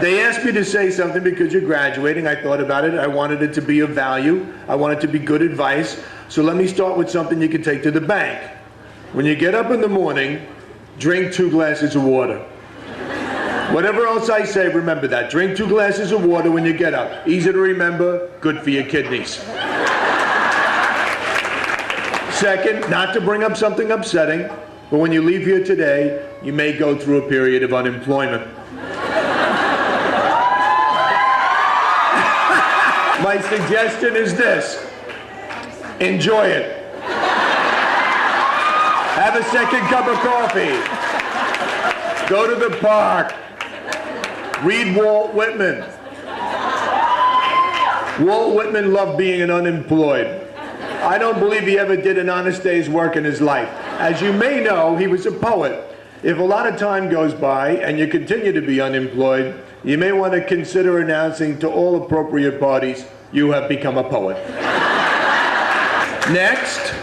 They asked me to say something because you're graduating. I thought about it. I wanted it to be of value. I wanted it to be good advice. So let me start with something you can take to the bank. When you get up in the morning, drink 2 glasses of water. Whatever else I say, remember that. Drink 2 glasses of water when you get up. Easy to remember, good for your kidneys. Second, not to bring up something upsetting, but when you leave here today, you may go through a period of unemployment. My suggestion is this: enjoy it. Have a second cup of coffee. Go to the park. Read Walt Whitman. Walt Whitman loved being an unemployed. I don't believe he ever did an honest day's work in his life. As you may know, he was a poet. If a lot of time goes by and you continue to be unemployed, you may want to consider announcing to all appropriate parties you have become a poet. Next,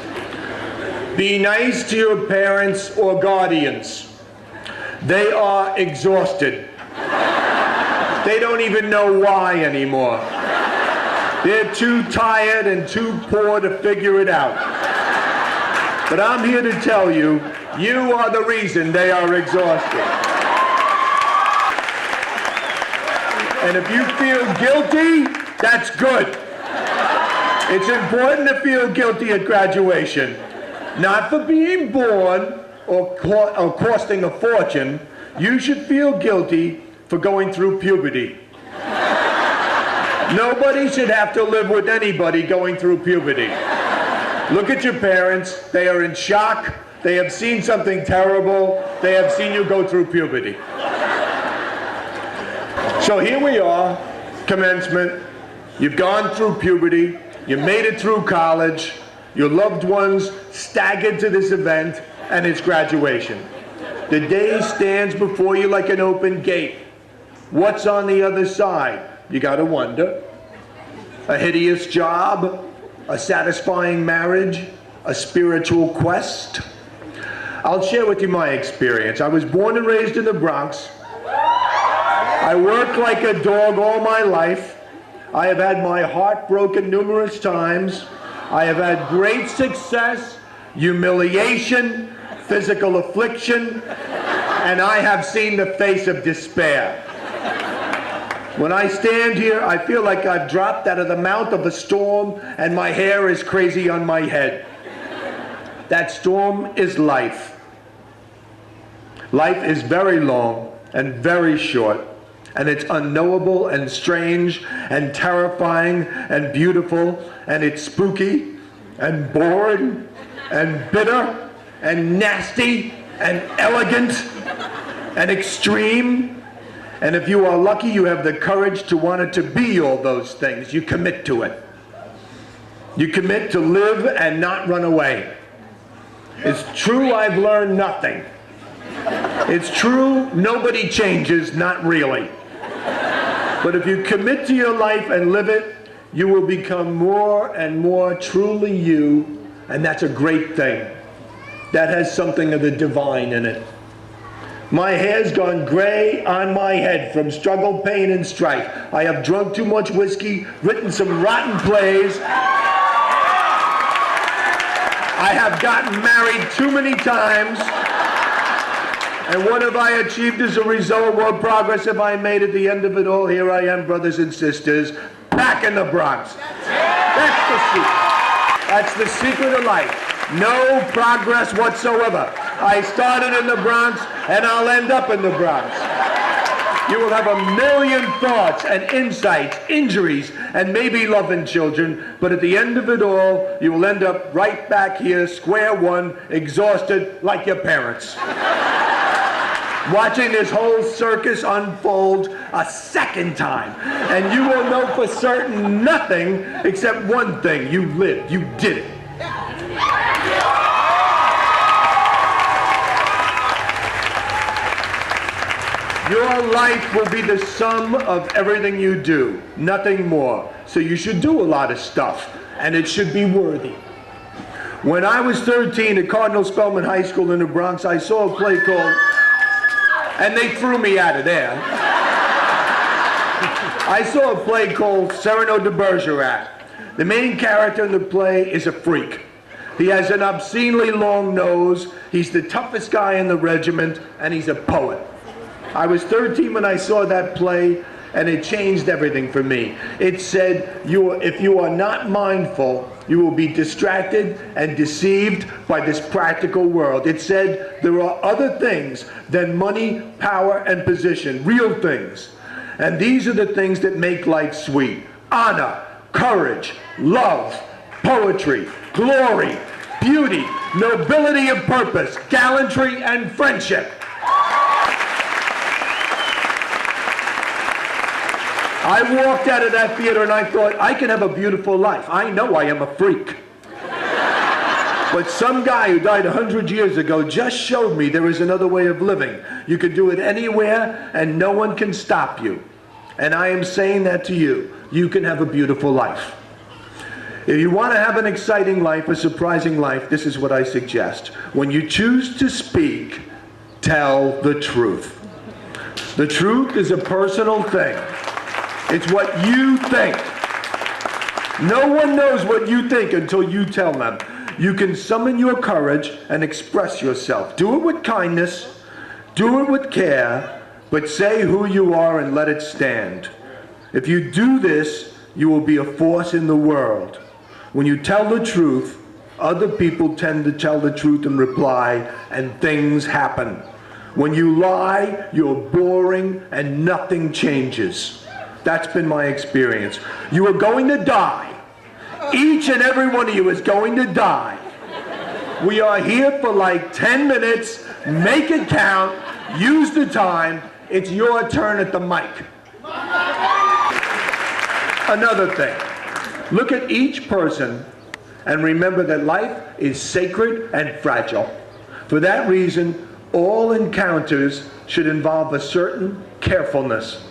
be nice to your parents or guardians. They are exhausted. They don't even know why anymore. They're too tired and too poor to figure it out. But I'm here to tell you, you are the reason they are exhausted. And if you feel guilty, that's good. It's important to feel guilty at graduation. Not for being born or costing a fortune. You should feel guilty for going through puberty. Nobody should have to live with anybody going through puberty. Look at your parents. They are in shock. They have seen something terrible. They have seen you go through puberty. So here we are, commencement. You've gone through puberty. You made it through college. Your loved ones staggered to this event, and it's graduation. The day stands before you like an open gate. What's on the other side? You gotta wonder. A hideous job, a satisfying marriage, a spiritual quest. I'll share with you my experience. I was born and raised in the Bronx. I worked like a dog all my life. I have had my heart broken numerous times. I have had great success, humiliation, physical affliction, and I have seen the face of despair. When I stand here, I feel like I've dropped out of the mouth of a storm and my hair is crazy on my head. That storm is life. Life is very long and very short, and it's unknowable and strange and terrifying and beautiful, and it's spooky and boring and bitter and nasty and elegant and extreme. And if you are lucky, you have the courage to want it to be all those things. You commit to it. You commit to live and not run away. It's true I've learned nothing. It's true nobody changes, not really. But if you commit to your life and live it, you will become more and more truly you, and that's a great thing. That has something of the divine in it. My hair's gone gray on my head from struggle, pain, and strife. I have drunk too much whiskey, written some rotten plays. I have gotten married too many times. And what have I achieved as a result? What progress have I made at the end of it all? Here I am, brothers and sisters, back in the Bronx. That's the secret. That's the secret of life. No progress whatsoever. I started in the Bronx, and I'll end up in the Bronx. You will have a million thoughts and insights, injuries, and maybe loving children, but at the end of it all, you will end up right back here, square one, exhausted like your parents. Watching this whole circus unfold a second time. And you will know for certain nothing except one thing. You lived. You did it. Your life will be the sum of everything you do, nothing more. So you should do a lot of stuff, and it should be worthy. When I was 13 at Cardinal Spellman High School in the Bronx, I saw a play called, and they threw me out of there. I saw a play called Cyrano de Bergerac. The main character in the play is a freak. He has an obscenely long nose, he's the toughest guy in the regiment, and he's a poet. I was 13 when I saw that play, and it changed everything for me. It said, if you are not mindful, you will be distracted and deceived by this practical world. It said there are other things than money, power, and position, real things. And these are the things that make life sweet. Honor, courage, love, poetry, glory, beauty, nobility of purpose, gallantry, and friendship. I walked out of that theater and I thought, I can have a beautiful life. I know I am a freak. But some guy who died 100 years ago just showed me there is another way of living. You can do it anywhere and no one can stop you. And I am saying that to you. You can have a beautiful life. If you want to have an exciting life, a surprising life, this is what I suggest. When you choose to speak, tell the truth. The truth is a personal thing. It's what you think. No one knows what you think until you tell them. You can summon your courage and express yourself. Do it with kindness, do it with care, but say who you are and let it stand. If you do this, you will be a force in the world. When you tell the truth, other people tend to tell the truth and reply, and things happen. When you lie, you're boring and nothing changes. That's been my experience. You are going to die. Each and every one of you is going to die. We are here for like 10 minutes. Make it count. Use the time. It's your turn at the mic. Another thing. Look at each person and remember that life is sacred and fragile. For that reason, all encounters should involve a certain carefulness.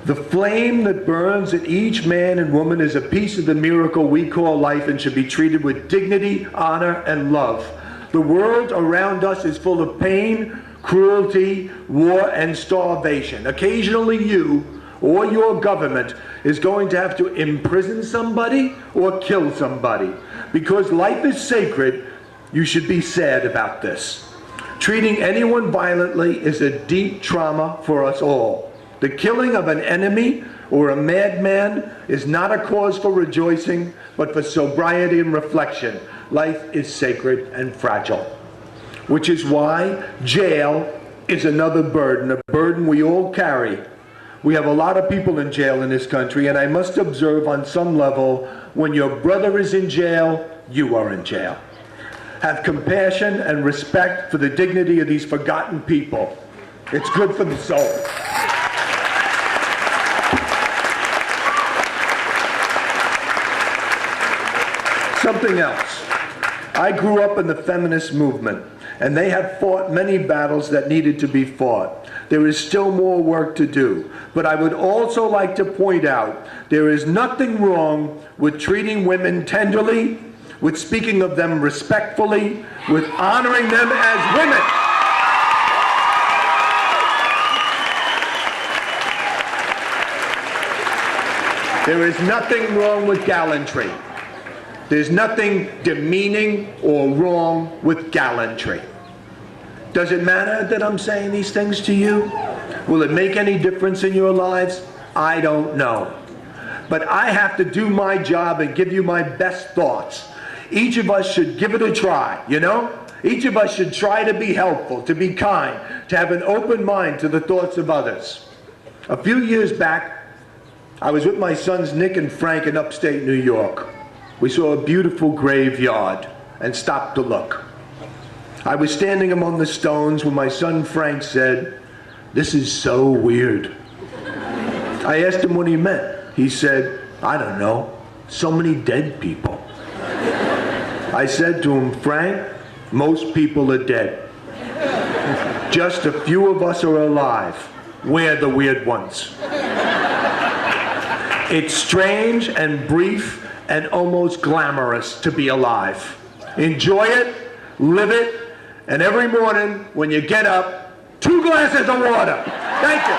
The flame that burns in each man and woman is a piece of the miracle we call life and should be treated with dignity, honor, and love. The world around us is full of pain, cruelty, war, and starvation. Occasionally you or your government is going to have to imprison somebody or kill somebody. Because life is sacred, you should be sad about this. Treating anyone violently is a deep trauma for us all. The killing of an enemy or a madman is not a cause for rejoicing, but for sobriety and reflection. Life is sacred and fragile. Which is why jail is another burden, a burden we all carry. We have a lot of people in jail in this country, and I must observe on some level, when your brother is in jail, you are in jail. Have compassion and respect for the dignity of these forgotten people. It's good for the soul. Something else. I grew up in the feminist movement, and they have fought many battles that needed to be fought. There is still more work to do. But I would also like to point out, there is nothing wrong with treating women tenderly, with speaking of them respectfully, with honoring them as women. There is nothing wrong with gallantry. There's nothing demeaning or wrong with gallantry. Does it matter that I'm saying these things to you? Will it make any difference in your lives? I don't know. But I have to do my job and give you my best thoughts. Each of us should give it a try, you know? Each of us should try to be helpful, to be kind, to have an open mind to the thoughts of others. A few years back, I was with my sons Nick and Frank in upstate New York. We saw a beautiful graveyard and stopped to look. I was standing among the stones when my son Frank said, "This is so weird." I asked him what he meant. He said, "I don't know, so many dead people." I said to him, "Frank, most people are dead. Just a few of us are alive. We're the weird ones." It's strange and brief and almost glamorous to be alive. Enjoy it, live it, and every morning when you get up, 2 glasses of water. Thank you.